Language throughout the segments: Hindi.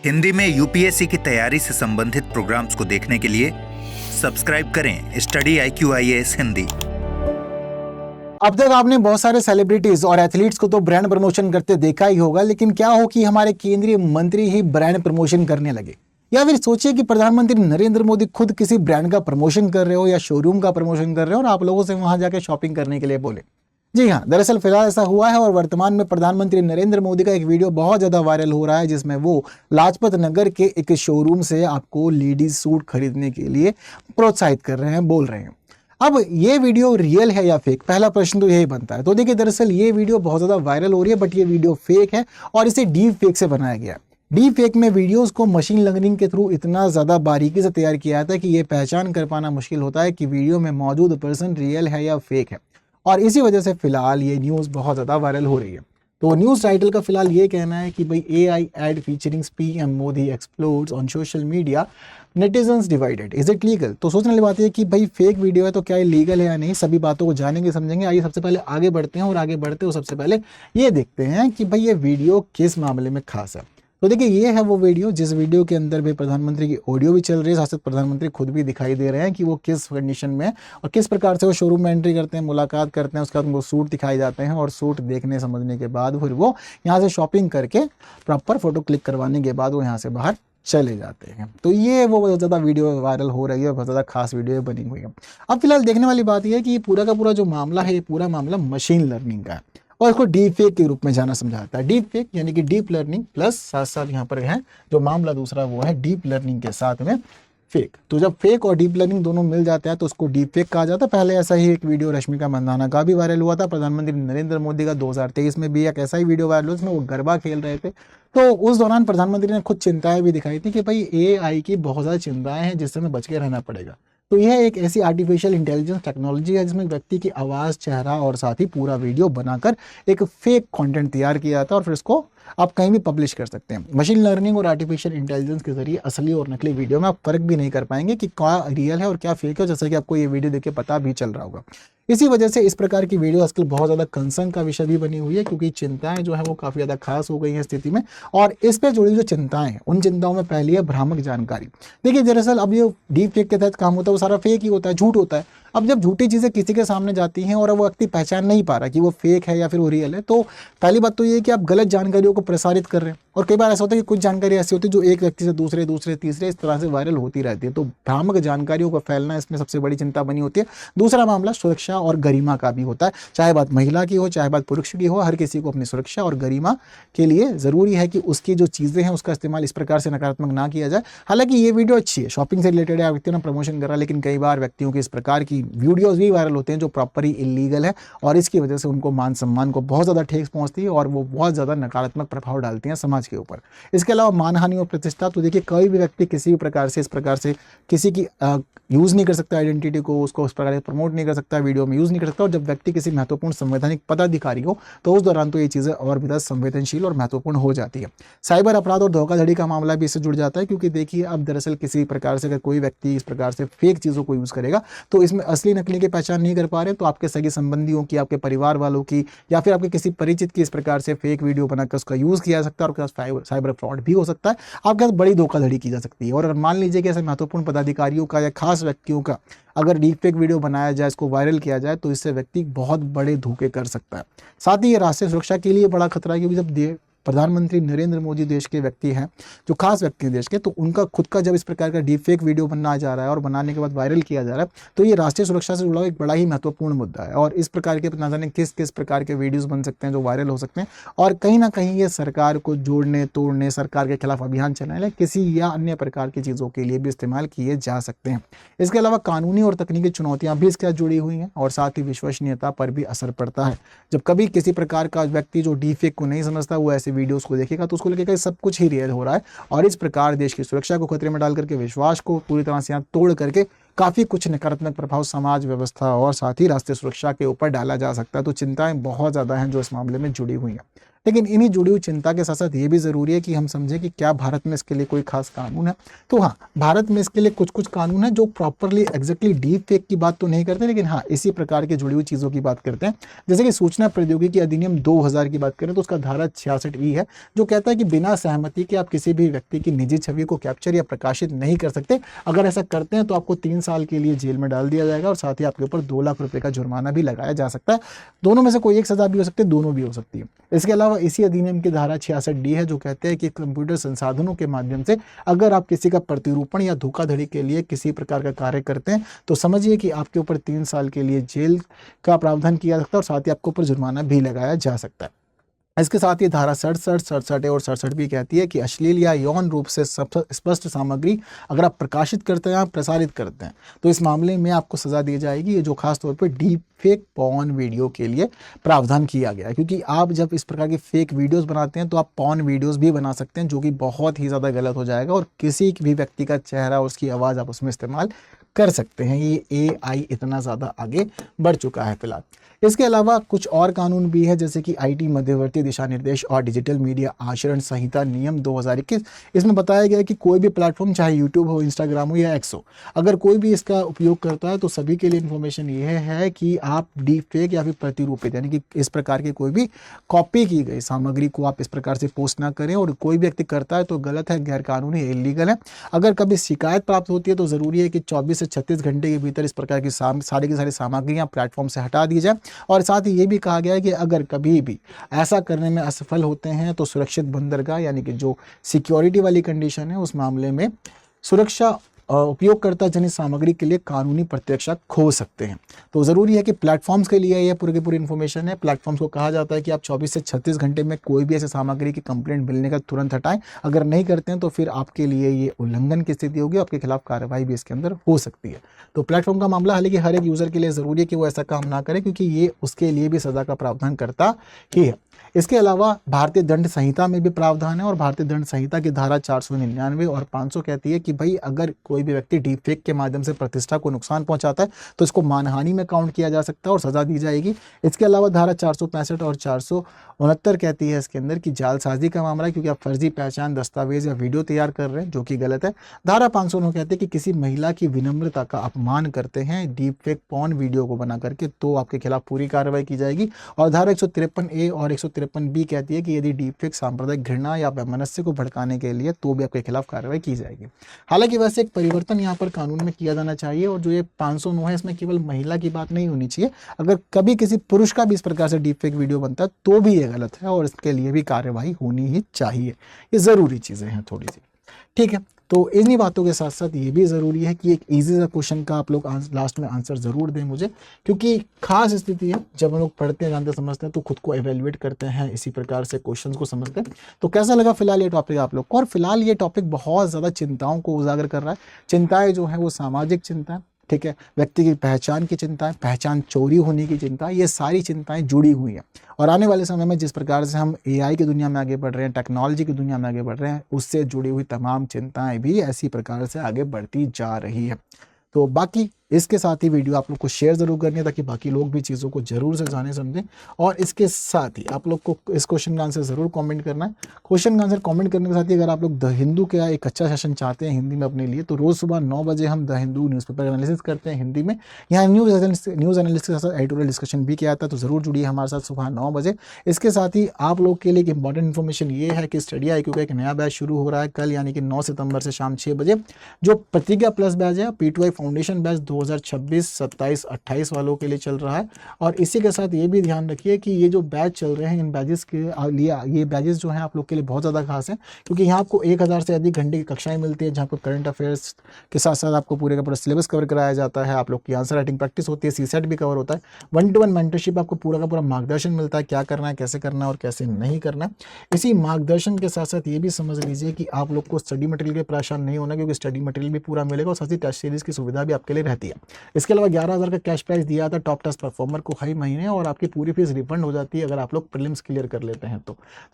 हिंदी में यूपीएससी की तैयारी से संबंधित प्रोग्राम्स को देखने के लिए सब्सक्राइब करें स्टडी IQ IAS हिंदी। अब तक आपने बहुत सारे सेलिब्रिटीज और एथलीट्स को तो ब्रांड प्रमोशन करते देखा ही होगा, लेकिन क्या हो कि हमारे केंद्रीय मंत्री ही ब्रांड प्रमोशन करने लगे। या फिर सोचिए कि प्रधानमंत्री नरेंद्र मोदी खुद किसी ब्रांड का प्रमोशन कर रहे हो या शोरूम का प्रमोशन कर रहे हो और आप लोगों से वहां जाके शॉपिंग करने के लिए बोले। जी हाँ, दरअसल फिलहाल ऐसा हुआ है और वर्तमान में प्रधानमंत्री नरेंद्र मोदी का एक वीडियो बहुत ज्यादा वायरल हो रहा है, जिसमें वो लाजपत नगर के एक शोरूम से आपको लेडीज सूट खरीदने के लिए प्रोत्साहित कर रहे हैं, बोल रहे हैं। अब ये वीडियो रियल है या फेक, पहला प्रश्न तो यही बनता है। तो देखिए, दरअसल ये वीडियो बहुत ज्यादा वायरल हो रही है, बट ये वीडियो फेक है और इसे डीप फेक से बनाया गया है। डीप फेक में वीडियोस को मशीन लर्निंग के थ्रू इतना ज्यादा बारीकी से तैयार किया जाता है कि ये पहचान कर पाना मुश्किल होता है कि वीडियो में मौजूद पर्सन रियल है या फेक है। और इसी वजह से फिलहाल ये न्यूज़ बहुत ज़्यादा वायरल हो रही है। तो न्यूज़ टाइटल का फिलहाल ये कहना है कि भाई AI ad featuring PM Modi explodes on social media, netizens divided, is it legal. तो सोचने वाली बात है कि भाई फेक वीडियो है तो क्या ये लीगल है या नहीं, सभी बातों को जानेंगे समझेंगे। आइए सबसे पहले आगे बढ़ते हैं और आगे बढ़ते हुए सबसे पहले ये देखते हैं कि भाई ये वीडियो किस मामले में खास है। तो देखिए, ये है वो वीडियो जिस वीडियो के अंदर भी प्रधानमंत्री की ऑडियो भी चल रही है, साथ साथ प्रधानमंत्री खुद भी दिखाई दे रहे हैं कि वो किस कंडीशन में और किस प्रकार से वो शोरूम में एंट्री करते हैं, मुलाकात करते हैं। उसके बाद उनको सूट दिखाई जाते हैं और सूट देखने समझने के बाद फिर वो यहाँ से शॉपिंग करके प्रॉपर फोटो क्लिक करवाने के बाद वो यहाँ से बाहर चले जाते हैं। तो ये वो बहुत ज़्यादा वीडियो वायरल हो रही है, बहुत ज़्यादा खास वीडियो बनी हुई है। अब फिलहाल देखने वाली बात यह है कि ये पूरा का पूरा जो मामला है, ये पूरा मामला मशीन लर्निंग का है और इसको डीप फेक के रूप में जाना समझाता है। डीप फेक यानी कि डीप लर्निंग प्लस साथ साथ यहाँ पर है जो मामला दूसरा वो है डीप लर्निंग के साथ में फेक। तो जब फेक और डीप लर्निंग दोनों मिल जाते हैं तो उसको डीप फेक कहा जाता है। पहले ऐसा ही एक वीडियो रश्मिका मंदाना का भी वायरल हुआ था, प्रधानमंत्री नरेंद्र मोदी का 2023 में भी एक ऐसा ही वीडियो वायरल हुआ जिसमें वो गरबा खेल रहे थे। तो उस दौरान प्रधानमंत्री ने खुद चिंताएं भी दिखाई थी कि भाई AI की बहुत ज़्यादा चिंताएं हैं जिससे हमें बच के रहना पड़ेगा। तो यह एक ऐसी आर्टिफिशियल इंटेलिजेंस टेक्नोलॉजी है जिसमें व्यक्ति की आवाज़, चेहरा और साथ ही पूरा वीडियो बनाकर एक फेक कंटेंट तैयार किया जाता है और फिर इसको आप कहीं भी पब्लिश कर सकते हैं। मशीन लर्निंग और आर्टिफिशियल इंटेलिजेंस के जरिए असली और नकली वीडियो में आप फर्क भी नहीं कर पाएंगे कि क्या रियल है और क्या फेक है, जैसा कि आपको ये वीडियो देख के पता भी चल रहा होगा। इसी वजह से इस प्रकार की वीडियो आजकल बहुत ज़्यादा कंसर्न का विषय भी बनी हुई है, क्योंकि चिंताएं जो है वो काफ़ी ज़्यादा खास हो गई हैं स्थिति में। और इस पर जुड़ी जो चिंताएं हैं उन चिंताओं में पहली है भ्रामक जानकारी। देखिए, दरअसल अब ये डीप फेक के तहत काम होता है वो सारा फेक ही होता है, झूठ होता है। अब जब झूठी चीज़ें किसी के सामने जाती हैं और वो व्यक्ति पहचान नहीं पा रहा कि वो फेक है या फिर वो रियल है, तो पहली बात तो ये है कि आप गलत जानकारियों को प्रसारित कर रहे हैं। और कई बार ऐसा होता है कि कुछ जानकारी ऐसी होती है जो एक व्यक्ति से दूसरे तीसरे इस तरह से वायरल होती रहती है। तो भ्रामक जानकारियों का फैलना इसमें सबसे बड़ी चिंता बनी होती है। दूसरा मामला सुरक्षा और गरिमा का भी होता है, चाहे बात महिला की हो चाहे बात पुरुष की हो, हर किसी को अपनी सुरक्षा और गरिमा के लिए ज़रूरी है कि उसकी जो चीज़ें हैं उसका इस्तेमाल इस प्रकार से नकारात्मक ना किया जाए। हालांकि ये वीडियो अच्छी है, शॉपिंग से रिलेटेड है, व्यक्तियों ने प्रमोशन करा, लेकिन कई बार व्यक्तियों की इस प्रकार की वीडियोज़ भी वायरल होते हैं जो प्रॉपर ही इलीगल है और इसकी वजह से उनको मान सम्मान को बहुत ज़्यादा ठेस पहुंचती है और वो बहुत ज़्यादा नकारात्मक प्रभाव डालती हैं समाज के ऊपर। इसके अलावा मानहानि और प्रतिष्ठा, तो देखिए कोई भी व्यक्ति किसी भी प्रकार से इस प्रकार से किसी की यूज़ नहीं कर सकता आइडेंटिटी को, उसको उस प्रकार से प्रमोट नहीं कर सकता, वीडियो में यूज़ नहीं कर सकता। और जब व्यक्ति किसी महत्वपूर्ण संवैधानिक पदाधिकारी हो तो उस दौरान तो ये चीज़ें और भी ज़्यादा संवेदनशील और महत्वपूर्ण हो जाती है। साइबर अपराध और धोखाधड़ी का मामला भी इससे जुड़ जाता है, क्योंकि देखिए अब दरअसल किसी प्रकार से अगर कोई व्यक्ति इस प्रकार से फेक चीज़ों को यूज़ करेगा तो इसमें असली नकली की पहचान नहीं कर पा रहे तो आपके सगे संबंधियों की, आपके परिवार वालों की या फिर आपके किसी परिचित की इस प्रकार से फेक वीडियो बनाकर उसका यूज़ किया जा सकता है और उसके साथ साइबर फ्रॉड भी हो सकता है, आपके साथ बड़ी धोखाधड़ी की जा सकती है। और अगर मान लीजिए कि ऐसे महत्वपूर्ण पदाधिकारियों का या खास व्यक्तियों का अगर डीप फेक वीडियो बनाया जाए, इसको वायरल किया जाए, तो इससे व्यक्ति बहुत बड़े धोखे कर सकता है। साथ ही ये राष्ट्रीय सुरक्षा के लिए बड़ा खतरा है, क्योंकि जब प्रधानमंत्री नरेंद्र मोदी देश के व्यक्ति हैं, जो खास व्यक्ति हैं देश के, तो उनका खुद का जब इस प्रकार का डीप फेक वीडियो बनना जा रहा है और बनाने के बाद वायरल किया जा रहा है, तो ये राष्ट्रीय सुरक्षा से जुड़ा एक बड़ा ही महत्वपूर्ण मुद्दा है। और इस प्रकार के ना जाने किस किस प्रकार के वीडियोस बन सकते हैं जो वायरल हो सकते हैं और कहीं ना कहीं ये सरकार को जोड़ने तोड़ने, सरकार के खिलाफ अभियान चलाने, किसी या अन्य प्रकार की चीज़ों के लिए भी इस्तेमाल किए जा सकते हैं। इसके अलावा कानूनी और तकनीकी चुनौतियाँ भी इसके साथ जुड़ी हुई हैं और साथ ही विश्वसनीयता पर भी असर पड़ता है। जब कभी किसी प्रकार का व्यक्ति जो डीप फेक को नहीं समझता वो ऐसे वीडियोज़ को देखेगा तो उसको लगेगा सब कुछ ही रियल हो रहा है और इस प्रकार देश की सुरक्षा को खतरे में डाल करके, विश्वास को पूरी तरह से यहाँ तोड़ करके काफ़ी कुछ नकारात्मक प्रभाव समाज व्यवस्था और साथ ही राष्ट्रीय सुरक्षा के ऊपर डाला जा सकता है। तो चिंताएं बहुत ज़्यादा हैं जो इस मामले में जुड़ी हुई हैं। लेकिन इन्हीं जुड़ी हुई चिंता के साथ साथ ये भी ज़रूरी है कि हम समझें कि क्या भारत में इसके लिए कोई खास कानून है। तो हाँ, भारत में इसके लिए कुछ कुछ कानून है जो प्रॉपरली एग्जैक्टली डीप फेक की बात तो नहीं करते, लेकिन हाँ इसी प्रकार की जुड़ी हुई चीज़ों की बात करते हैं। जैसे कि सूचना प्रौद्योगिकी अधिनियम 2000 की बात करें तो उसका धारा 66E है जो कहता है कि बिना सहमति के आप किसी भी व्यक्ति की निजी छवि को कैप्चर या प्रकाशित नहीं कर सकते। अगर ऐसा करते हैं तो आपको 3 साल के लिए जेल में डाल दिया जाएगा और साथ ही आपके ऊपर 2 लाख रुपए का जुर्माना भी लगाया जा सकता है। दोनों में से कोई एक सजा भी हो सकती है, दोनों भी हो सकती है। इसके अलावा इसी अधिनियम की धारा 66D है जो कहते हैं कि कंप्यूटर संसाधनों के माध्यम से अगर आप किसी का प्रतिरूपण या धोखाधड़ी के लिए किसी प्रकार का कार्य करते हैं तो समझिए कि आपके ऊपर 3 साल के लिए जेल का प्रावधान किया जा सकता है और साथ ही आपके ऊपर जुर्माना भी लगाया जा सकता है। इसके साथ ही धारा 67, 67A और 67 भी कहती है कि अश्लील या यौन रूप से स्पष्ट सामग्री अगर आप प्रकाशित करते हैं, आप प्रसारित करते हैं तो इस मामले में आपको सजा दी जाएगी। ये जो खास तौर पर डीप फेक पॉर्न वीडियो के लिए प्रावधान किया गया है, क्योंकि आप जब इस प्रकार की फेक वीडियोस बनाते हैं तो आप पॉर्न वीडियोस भी बना सकते हैं जो कि बहुत ही ज़्यादा गलत हो जाएगा और किसी भी व्यक्ति का चेहरा और उसकी आवाज़ आप उसमें इस्तेमाल कर सकते हैं। ये AI इतना ज़्यादा आगे बढ़ चुका है फिलहाल। इसके अलावा कुछ और कानून भी है जैसे कि IT मध्यवर्ती दिशा निर्देश और डिजिटल मीडिया आचरण संहिता नियम 2021। इसमें बताया गया है कि कोई भी प्लेटफॉर्म चाहे यूट्यूब हो, इंस्टाग्राम हो या X हो, अगर कोई भी इसका उपयोग करता है तो सभी के लिए इन्फॉर्मेशन ये है कि आप डीप फेक या फिर प्रतिरूपित यानी कि इस प्रकार की कोई भी कॉपी की गई सामग्री को आप इस प्रकार से पोस्ट ना करें और कोई भी व्यक्ति करता है तो गलत है, गैर कानूनी है, इलीगल है। अगर कभी शिकायत प्राप्त होती है तो ज़रूरी है कि 24 से 36 घंटे के भीतर इस प्रकार की सारी की सारी सामग्रियाँ प्लेटफॉर्म से हटा दी जाए। और साथ ही ये भी कहा गया है कि अगर कभी भी ऐसा करने में असफल होते हैं तो सुरक्षित बंदरगाह यानी कि जो सिक्योरिटी वाली कंडीशन है उस मामले में सुरक्षा उपयोगकर्ता जनित सामग्री के लिए कानूनी प्रतिरक्षा खो सकते हैं। तो ज़रूरी है कि प्लेटफॉर्म्स के लिए ये पूरी की पूरी इन्फॉर्मेशन है। प्लेटफॉर्म्स को कहा जाता है कि आप 24 से 36 घंटे में कोई भी ऐसे सामग्री की कंप्लेंट मिलने का तुरंत हटाएं। अगर नहीं करते हैं तो फिर आपके लिए ये उल्लंघन की स्थिति होगी, आपके खिलाफ कार्रवाई भी इसके अंदर हो सकती है। तो प्लेटफॉर्म का मामला हालांकि हर एक यूज़र के लिए ज़रूरी है कि वो ऐसा काम ना करे क्योंकि ये उसके लिए भी सज़ा का प्रावधान करता ही है। इसके अलावा भारतीय दंड संहिता में भी प्रावधान है और भारतीय दंड संहिता की धारा 499 और 500 कहती है कि भाई अगर कोई भी व्यक्ति डीप फेक के माध्यम से प्रतिष्ठा को नुकसान पहुंचाता है तो इसको मानहानि में काउंट किया जा सकता है और सजा दी जाएगी। इसके अलावा धारा 465 और 469 कहती है इसके अंदर कि जालसाजी का मामला है क्योंकि आप फर्जी पहचान दस्तावेज या वीडियो तैयार कर रहे हैं जो कि गलत है। धारा 509 कहती है कि किसी महिला की विनम्रता का अपमान करते हैं डीप फेक पॉर्न वीडियो को बना करके तो आपके खिलाफ पूरी कार्रवाई की जाएगी। और धारा 153A और 153B कहती है कि यदि डीप फेक सांप्रदायिक घृणा या वैमनस्य को भड़काने के लिए तो भी आपके खिलाफ कार्रवाई की जाएगी। हालांकि वैसे एक परिवर्तन यहाँ पर कानून में किया जाना चाहिए और जो ये 509 है इसमें केवल महिला की बात नहीं होनी चाहिए। अगर कभी किसी पुरुष का भी इस प्रकार से डीप फेक वीडियो बनता है तो भी ये गलत है और इसके लिए भी कार्रवाई होनी ही चाहिए। ये ज़रूरी चीज़ें हैं थोड़ी सी, ठीक है। तो इन्हीं बातों के साथ साथ ये भी ज़रूरी है कि एक इजी सा क्वेश्चन का आप लोग लास्ट में आंसर ज़रूर दें मुझे, क्योंकि खास स्थिति है जब हम लोग पढ़ते हैं, जानते समझते हैं तो खुद को एवेल्युएट करते हैं, इसी प्रकार से क्वेश्चंस को समझते हैं। तो कैसा लगा फिलहाल ये टॉपिक आप लोग को? और फिलहाल ये टॉपिक बहुत ज़्यादा चिंताओं को उजागर कर रहा है। चिंताएँ जो है वो सामाजिक चिंता है, ठीक है, व्यक्ति की पहचान की चिंता है, पहचान चोरी होने की चिंता है, ये सारी चिंताएं जुड़ी हुई हैं। और आने वाले समय में जिस प्रकार से हम AI की दुनिया में आगे बढ़ रहे हैं, टेक्नोलॉजी की दुनिया में आगे बढ़ रहे हैं, उससे जुड़ी हुई तमाम चिंताएं भी ऐसी प्रकार से आगे बढ़ती जा रही है। तो बाकी इसके साथ ही वीडियो आप लोग को शेयर ज़रूर करनी है ताकि बाकी लोग भी चीज़ों को ज़रूर से जाने समझें। और इसके साथ ही आप लोग को इस क्वेश्चन का आंसर ज़रूर कमेंट करना है। क्वेश्चन का आंसर कमेंट करने के साथ ही अगर आप लोग द हिंदू का एक अच्छा सेशन चाहते हैं हिंदी में अपने लिए तो रोज़ सुबह 9 बजे हम द हिंदू न्यूज़पेपर एनालिसिस करते हैं हिंदी में। यहाँ न्यूज़ एनालिसिस के साथ एडिटोरियल डिस्कशन भी किया जाता है, तो ज़रूर जुड़िए हमारे साथ सुबह 9 बजे। इसके साथ ही आप लोग के लिए एक इंपॉर्टेंट इन्फॉर्मेशन ये है कि स्टडी IQ का एक नया बैच शुरू हो रहा है कल, यानी कि 9 सितंबर से शाम 6 बजे। जो प्रतिज्ञा प्लस बैच है, P2I फाउंडेशन बैच 2026, 27, 28 वालों के लिए चल रहा है। और इसी के साथ ये भी ध्यान रखिए कि ये जो बैच चल रहे हैं इन बैचेस के लिए, ये बैचेस जो हैं आप लोग के लिए बहुत ज़्यादा खास हैं क्योंकि यहाँ आपको 1000 से अधिक घंटे की कक्षाएं मिलती है जहाँ पर करंट अफेयर्स के साथ साथ आपको पूरे का पूरा सिलेबस कवर कराया जाता है। आप लोग की आंसर राइटिंग प्रैक्टिस होती है, CSET भी कवर होता है, 1-to-1 मेंटरशिप, आपको पूरा का पूरा मार्गदर्शन मिलता है, क्या करना है, कैसे करना है और कैसे नहीं करना है। इसी मार्गदर्शन के साथ साथ ये भी समझ लीजिए कि आप लोग को स्टडी मटेरियल के परेशान नहीं होना क्योंकि स्टडी मटेरियल भी पूरा मिलेगा और साथ ही टेस्ट सीरीज की सुविधा भी आपके लिए रहती है। दिया। इसके अलावा 11,000 का कैश प्राइस दिया था टॉप टेस्ट परफॉर्मर को हर महीने, और आपकी पूरी फीस रिफंड हो जाती है अगर आप लोग प्रीलिम्स क्लियर कर लेते हैं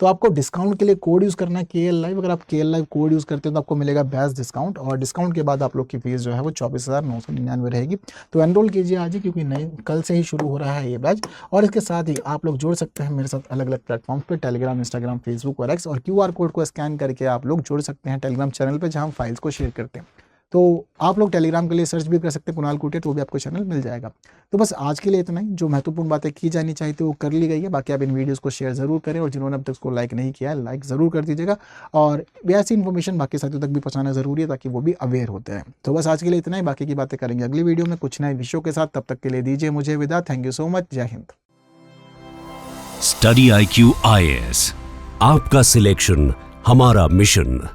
तो आपको डिस्काउंट के लिए कोड यूज़ करना है KL Live। अगर आप KL Live कोड यूज़ करते हैं तो आपको मिलेगा बेस्ट डिस्काउंट, और डिस्काउंट के बाद आप लोग की फीस जो है वो 24,999 रहेगी। तो एनरोल कीजिए आज ही, क्योंकि नए कल से ही शुरू हो रहा है ये बैच। और इसके साथ ही आप लोग जुड़ सकते हैं मेरे साथ अलग अलग प्लेटफॉर्म्स पे, टेलीग्राम, इंस्टाग्राम, फेसबुक और एक्स, और QR कोड को स्कैन करके आप लोग जुड़ सकते हैं टेलीग्राम चैनल पे, जहां हम फाइल्स को शेयर करते हैं। तो आप लोग टेलीग्राम के लिए सर्च भी कर सकते हैं कुणाल कुटिया, तो वो भी आपको चैनल मिल जाएगा। तो बस आज के लिए इतना ही। जो महत्वपूर्ण बातें की जानी चाहिए थी वो कर ली गई है। बाकी आप इन वीडियोस को शेयर जरूर करें, और जिन्होंने अब तक उसको लाइक नहीं किया है लाइक ज़रूर कर दीजिएगा, और ऐसी इन्फॉर्मेशन बाकी साथियों तक भी पहुँचाना ज़रूरी है ताकि वो भी अवेयर होते हैं। तो बस आज के लिए इतना ही, बाकी की बातें करेंगे अगली वीडियो में कुछ नए विषयों के साथ। तब तक के लिए दीजिए मुझे विदा। Thank you so much. जय हिंद। स्टडी IQ IAS, आपका सिलेक्शन हमारा मिशन।